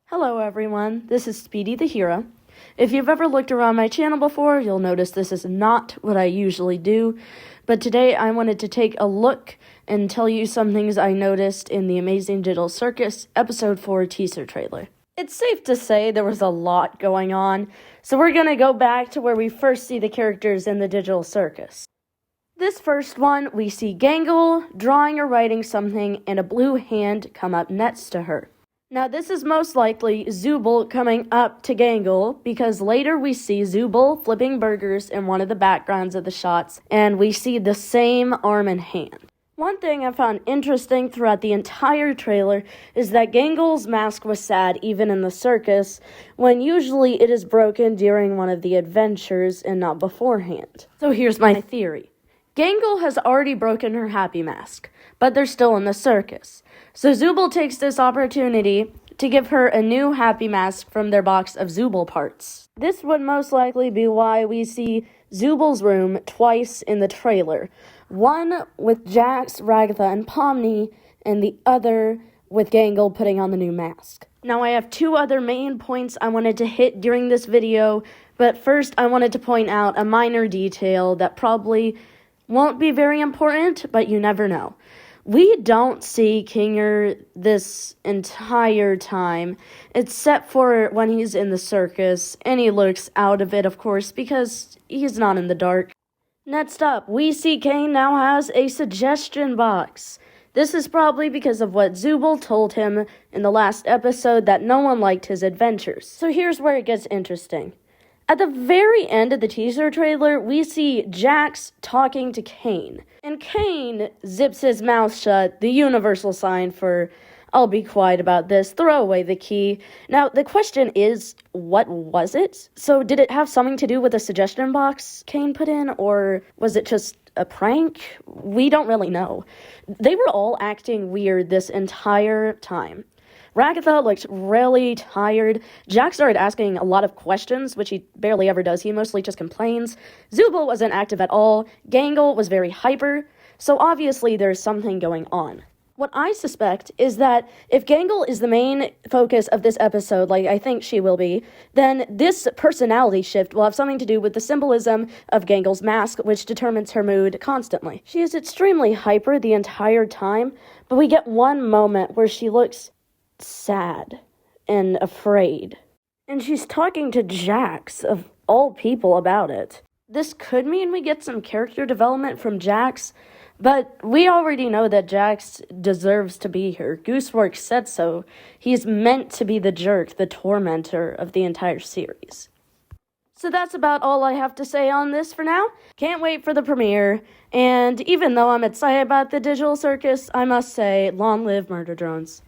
Hello everyone, this is Speedy the Hero. If you've ever looked around my channel before, you'll notice this is not what I usually do, but today I wanted to take a look and tell you some things I noticed in the Amazing Digital Circus Episode 4 teaser trailer. It's safe to say there was a lot going on, so we're gonna go back to where we first see the characters in the Digital Circus. This first one, we see Gangle drawing or writing something and a blue hand come up next to her. Now, this is most likely Zooble coming up to Gangle, because later we see Zooble flipping burgers in one of the backgrounds of the shots, and we see the same arm and hand. One thing I found interesting throughout the entire trailer is that Gangle's mask was sad even in the circus, when usually it is broken during one of the adventures and not beforehand. So here's my theory. Gangle has already broken her happy mask, but they're still in the circus. So Zooble takes this opportunity to give her a new happy mask from their box of Zooble parts. This would most likely be why we see Zooble's room twice in the trailer. One with Jax, Ragatha, and Pomni, and the other with Gangle putting on the new mask. Now I have two other main points I wanted to hit during this video, but first I wanted to point out a minor detail that probably won't be very important, but you never know. We don't see Kinger this entire time, except for when he's in the circus, and he looks out of it, of course, because he's not in the dark. Next up, we see Kane now has a suggestion box. This is probably because of what Zooble told him in the last episode that no one liked his adventures. So here's where it gets interesting. At the very end of the teaser trailer, we see Jax talking to Kane. And Kane zips his mouth shut, the universal sign for, I'll be quiet about this, throw away the key. Now, the question is, what was it? So did it have something to do with the suggestion box Kane put in, or was it just a prank? We don't really know. They were all acting weird this entire time. Ragatha looked really tired. Jack started asking a lot of questions, which he barely ever does. He mostly just complains. Zooble wasn't active at all. Gangle was very hyper. So obviously there's something going on. What I suspect is that if Gangle is the main focus of this episode, like I think she will be, then this personality shift will have something to do with the symbolism of Gangle's mask, which determines her mood constantly. She is extremely hyper the entire time, but we get one moment where she looks sad and afraid. And she's talking to Jax, of all people, about it. This could mean we get some character development from Jax, but we already know that Jax deserves to be here. Gooseworks said so. He's meant to be the jerk, the tormentor of the entire series. So that's about all I have to say on this for now. Can't wait for the premiere, and even though I'm excited about the Digital Circus, I must say, long live Murder Drones.